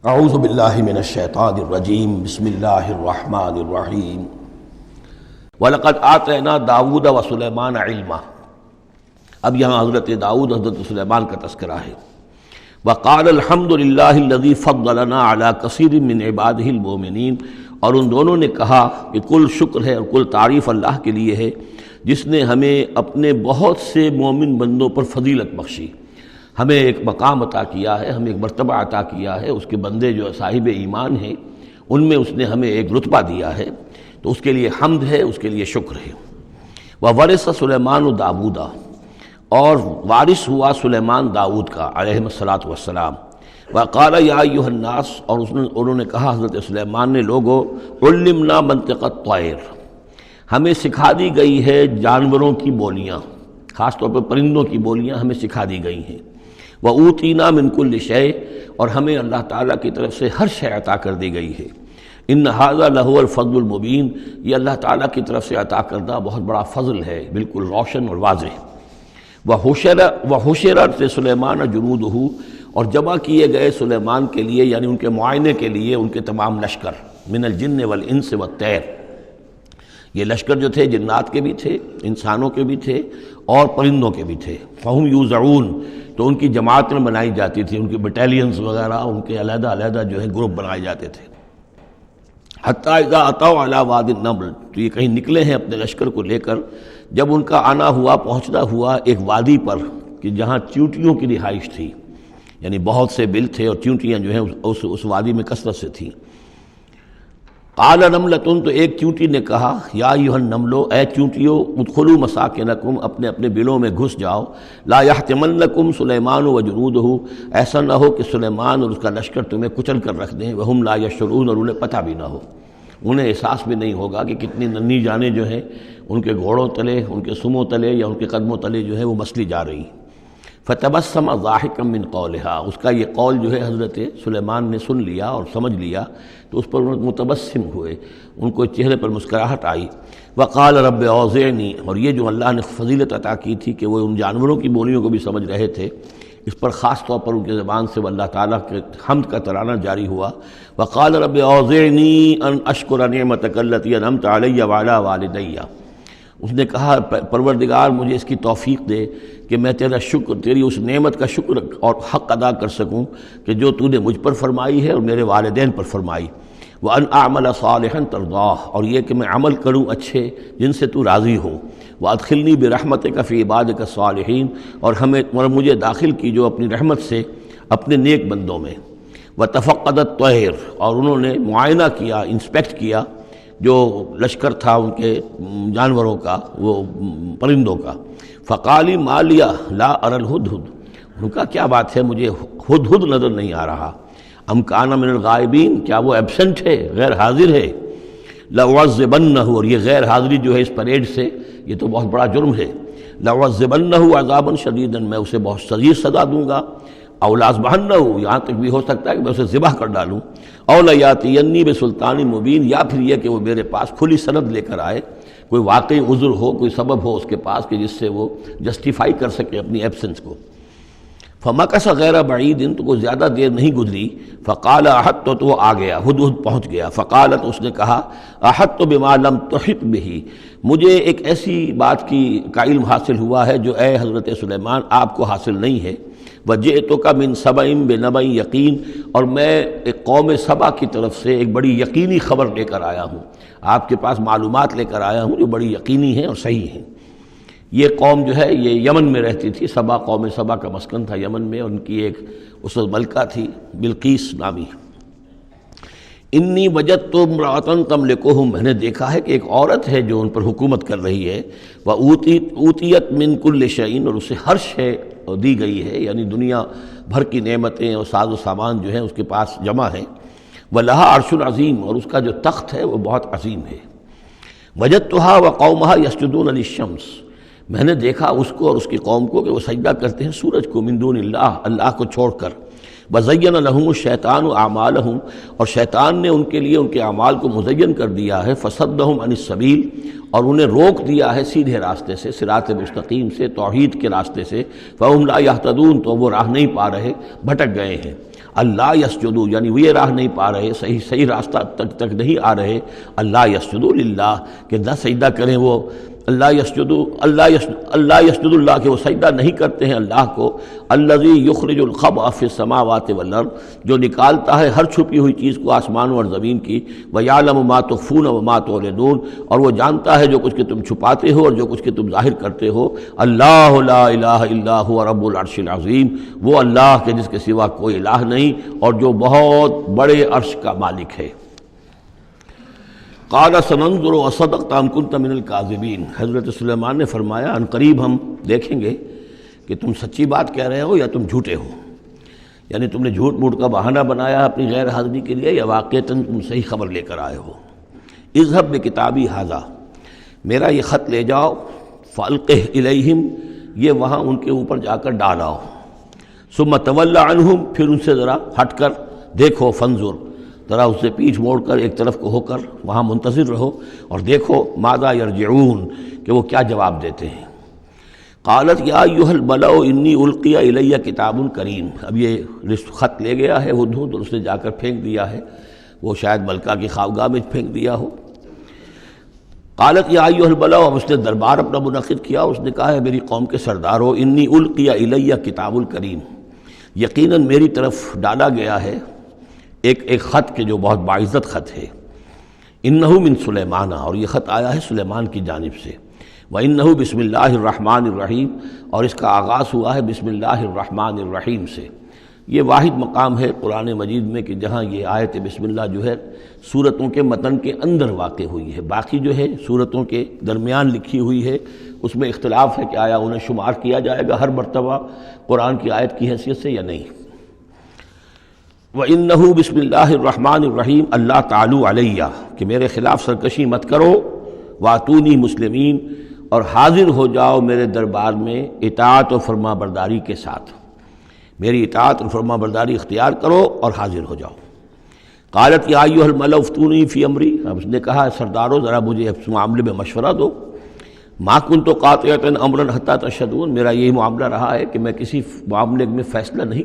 اعوذ باللہ من الشیطان الرجیم بسم اللہ الرحمن الرحیم وَلَقَدْ آتَيْنَا داؤد وسلیمان علما۔ اب یہاں حضرت داؤد حضرت سلیمان کا تذکرہ ہے۔ وَقَالَ الْحَمْدُ لِلَّهِ الَّذِي فَضَّلَنَا عَلَى كَثِيرٍ مِّنْ عِبَادِهِ الْمُؤْمِنِينَ، اور ان دونوں نے کہا کہ کل شکر ہے اور کل تعریف اللہ کے لیے ہے جس نے ہمیں اپنے بہت سے مومن بندوں پر فضیلت بخشی، ہمیں ایک مقام عطا کیا ہے، ہمیں ایک مرتبہ عطا کیا ہے۔ اس کے بندے جو صاحب ایمان ہیں ان میں اس نے ہمیں ایک رتبہ دیا ہے، تو اس کے لیے حمد ہے، اس کے لیے شکر ہے۔ وَوَرِثَ سُلَيْمَانُ دَاوُودَ، اور وارث ہوا سلیمان داؤد کا علیہ الصلاۃ والسلام۔ وَقَالَ يَا أَيُّهَا النَّاسُ، اور انہوں نے کہا حضرت سلیمان نے، لوگو عُلِّمْنَا مَنطِقَ الطَّيْرِ، ہمیں سکھا دی گئی ہے جانوروں کی بولیاں، خاص طور پر پرندوں کی بولیاں ہمیں سکھا دی گئی ہیں۔ وَأُوتِينَا مِن كُلِّ شَيْءٍ، اور ہمیں اللہ تعالیٰ کی طرف سے ہر شے عطا کر دی گئی ہے۔ إِنَّ هَذَا لَهُوَ الْفَضْلُ الْمُبِينُ، یہ اللہ تعالیٰ کی طرف سے عطا کردہ بہت بڑا فضل ہے، بالکل روشن اور واضح۔ وَحُشِرَتْ لِسُلَيْمَانَ جُنُودُهُ، اور جمع کیے گئے سلیمان کے لیے، یعنی ان کے معائنے کے لیے، ان کے تمام لشکر، من الجن والانس والطیر، یہ لشکر جو تھے جنات کے بھی تھے، انسانوں کے بھی تھے اور پرندوں کے بھی تھے۔ فَهُمْ يُوزَعُونَ، تو ان کی جماعتیں بنائی جاتی تھی، ان کی بٹالینز وغیرہ، ان کے علیحدہ علیحدہ جو ہے گروپ بنائے جاتے تھے۔ حتیٰ اذا اتوا علی وادی النمل، تو یہ کہیں نکلے ہیں اپنے لشکر کو لے کر، جب ان کا آنا ہوا، پہنچنا ہوا ایک وادی پر کہ جہاں چیونٹیوں کی رہائش تھی، یعنی بہت سے بل تھے اور چیونٹیاں جو ہیں اس وادی میں کثرت سے تھیں۔ قال نملۃ، تو ایک چیونٹی نے کہا، یا ایھا النمل، اے چیونٹیو، ادخلوا مساکنکم، اپنے اپنے بلوں میں گھس جاؤ، لا یحطمنکم سلیمان وجنودہ، ایسا نہ ہو کہ سلیمان اور اس کا لشکر تمہیں کچل کر رکھ دیں، وہم لا یشعرون، اور انہیں پتہ بھی نہ ہو، انہیں احساس بھی نہیں ہوگا کہ کتنی ننھی جانیں جو ہیں ان کے گھوڑوں تلے، ان کے سموں تلے یا ان کے قدموں تلے جو ہے وہ مسلی جا رہی ہیں۔ فتبسم ضاحکا من قولها، اس کا یہ قول جو ہے حضرت سلیمان نے سن لیا اور سمجھ لیا، تو اس پر متبسم ہوئے، ان کو چہرے پر مسکراہٹ آئی۔ وقال رب اوزعنی، اور یہ جو اللہ نے فضیلت عطا کی تھی کہ وہ ان جانوروں کی بولیوں کو بھی سمجھ رہے تھے، اس پر خاص طور پر ان کی زبان سے وہ اللہ تعالیٰ کے حمد کا ترانہ جاری ہوا۔ وقال رب اوزعنی ان اشکر نعمتک التی انعمت علی وعلی والدی، اس نے کہا پروردگار مجھے اس کی توفیق دے کہ میں تیرا شکر، تیری اس نعمت کا شکر اور حق ادا کر سکوں کہ جو تو نے مجھ پر فرمائی ہے اور میرے والدین پر فرمائی۔ وَأَنْ أَعْمَلَ صَالِحًا تَرْضَاهُ، اور یہ کہ میں عمل کروں اچھے جن سے تو راضی ہو۔ وَأَدْخِلْنِي بِرَحْمَتِكَ فِي عِبَادِكَ الصَّالِحِينَ، اور مجھے داخل کیجو اپنی رحمت سے اپنے نیک بندوں میں۔ وَتَفَقَّدَ الطَّيْرَ، اور انہوں نے معائنہ کیا، انسپیکٹ کیا جو لشکر تھا ان کے جانوروں کا، وہ پرندوں کا۔ فقال ما لی لا اری الہدہد، ان کا کیا بات ہے مجھے ہدہد نظر نہیں آ رہا۔ ام کان من الغائبین، کیا وہ ایبسنٹ ہے، غیر حاضر ہے۔ لأعذبنہ، اور یہ غیر حاضری جو ہے اس پریڈ سے، یہ تو بہت بڑا جرم ہے۔ لأعذبنہ عذابا شدیدا، میں اسے بہت شدید سزا دوں گا۔ او لأذبحنہ، یہاں تک بھی ہو سکتا ہے کہ میں اسے ذبح کر ڈالوں۔ او لیاتینی بسلطان مبین، یا پھر یہ کہ وہ میرے پاس کھلی سند لے کر آئے، کوئی واقعی عذر ہو، کوئی سبب ہو اس کے پاس کہ جس سے وہ جسٹیفائی کر سکے اپنی ایبسنس کو۔ فمکث غیر بعید، تو کوئی زیادہ دیر نہیں گزری۔ فقال احطت، تو وہ آ گیا، ہدہد پہنچ گیا۔ فقالت، اس نے کہا، احطت بما لم تحط به، مجھے ایک ایسی بات کا علم حاصل ہوا ہے جو اے حضرت سلیمان آپ کو حاصل نہیں ہے۔ وجئتک من سبأ بنبأ یقین، اور میں ایک قوم سبا کی طرف سے ایک بڑی یقینی خبر لے کر آیا ہوں، آپ کے پاس معلومات لے کر آیا ہوں جو بڑی یقینی ہیں اور صحیح ہیں۔ یہ قوم جو ہے یہ یمن میں رہتی تھی، سبا، قوم سبا کا مسکن تھا یمن میں، ان کی ایک اس وقت ملکہ تھی بلقیس نامی۔ انی وجدت امرأۃ تملکہم، میں نے دیکھا ہے کہ ایک عورت ہے جو ان پر حکومت کر رہی ہے۔ وأوتیت من کل شیء، اور اسے ہر شے دی گئی ہے، یعنی دنیا بھر کی نعمتیں اور ساز و سامان جو ہیں اس کے پاس جمع ہیں۔ وَلَهَا عَرْشٌ عَظِيمٌ، اور اس کا جو تخت ہے وہ بہت عظیم ہے۔ وَجَدتُّهَا وَقَوْمَهَا يَسْجُدُونَ لِلشَّمْسِ، میں نے دیکھا اس کو اور اس کی قوم کو کہ وہ سجدہ کرتے ہیں سورج کو، من دون اللہ، اللہ کو چھوڑ کر۔ وَزَيَّنَ لَهُمُ الشَّيْطَانُ أَعْمَالَهُمْ، اور شیطان نے ان کے لیے ان کے اعمال کو مزین کر دیا ہے۔ فَصَدَّهُمْ عَنِ السَّبِيلِ، اور انہیں روک دیا ہے سیدھے راستے سے، صراط مستقیم سے، توحید کے راستے سے۔ فَهُمْ لَا يَهْتَدُونَ، تو وہ راہ نہیں پا رہے، بھٹک گئے ہیں۔ اللہ یسجدوا، یعنی وہ یہ راہ نہیں پا رہے، صحیح راستہ تک نہیں آ رہے، اللہ یسجدوا للہ، کہ نہ سجدہ کریں وہ اللہ یسجد اللہ، کہ وہ سجدہ نہیں کرتے ہیں اللہ کو، الذی یخرج الخبء فی السماوات والارض، جو نکالتا ہے ہر چھپی ہوئی چیز کو آسمانوں اور زمین کی، ویعلم ما تخفون وما تعلنون، اور وہ جانتا ہے جو کچھ کہ تم چھپاتے ہو اور جو کچھ کہ تم ظاہر کرتے ہو، اللہ لا الہ الا هو رب العرش العظیم، وہ اللہ کے جس کے سوا کوئی الہ نہیں اور جو بہت بڑے عرش کا مالک ہے۔ قال سننظر اصدقت ام كنت من الكاذبین، حضرت سلیمان نے فرمایا ان قریب ہم دیکھیں گے کہ تم سچی بات کہہ رہے ہو یا تم جھوٹے ہو، یعنی تم نے جھوٹ موٹ کا بہانہ بنایا اپنی غیر حاضری کے لیے یا واقعتاً تم صحیح خبر لے کر آئے ہو۔ اذهب بکتابی ھذا، میرا یہ خط لے جاؤ، فالقہ الیہم، یہ وہاں ان کے اوپر جا کر ڈالاؤ، ثم تول عنہم، پھر ان سے ذرا ہٹ کر دیکھو، فانظر، ذرا اس سے پیٹھ موڑ کر ایک طرف کو ہو کر وہاں منتظر رہو اور دیکھو ماذا یرجعون، کہ وہ کیا جواب دیتے ہیں۔ قالت یا ایھا الملأ انی القی الی کتاب کریم، اب یہ خط لے گیا ہے ہدہد اور اس نے جا کر پھینک دیا ہے، وہ شاید ملکہ کی خوابگاہ میں پھینک دیا ہو۔ قالت یا ایھا الملأ، اب اس نے دربار اپنا منعقد کیا، اس نے کہا ہے میری قوم کے سردارو، انی القی الی کتاب کریم، یقیناً میری طرف ڈالا گیا ہے ایک خط کے جو بہت باعزت خط ہے، انہو من سلیمان، اور یہ خط آیا ہے سلیمان کی جانب سے، وانہو بسم اللہ الرحمن الرحیم، اور اس کا آغاز ہوا ہے بسم اللہ الرحمن الرحیم سے۔ یہ واحد مقام ہے قرآن مجید میں کہ جہاں یہ آیت بسم اللہ جو ہے سورتوں کے متن کے اندر واقع ہوئی ہے، باقی جو ہے سورتوں کے درمیان لکھی ہوئی ہے، اس میں اختلاف ہے کہ آیا انہیں شمار کیا جائے گا ہر مرتبہ قرآن کی آیت کی حیثیت سے یا نہیں۔ وَإِنَّهُ بسم اللہ الرحمن الرحیم اللہ تعالی علیہ، کہ میرے خلاف سرکشی مت کرو، وَأْتُونِي مسلمین، اور حاضر ہو جاؤ میرے دربار میں اطاعت و فرما برداری کے ساتھ، میری اطاعت اور فرما برداری اختیار کرو اور حاضر ہو جاؤ۔ قالت یا ایھا الملأ افتونی فی امری، اب اس نے کہا سردارو ذرا مجھے اس معاملے میں مشورہ دو، ما کنت قاطعۃ امرا حتی تشہدون، میرا یہی معاملہ رہا ہے کہ میں کسی معاملے میں فیصلہ نہیں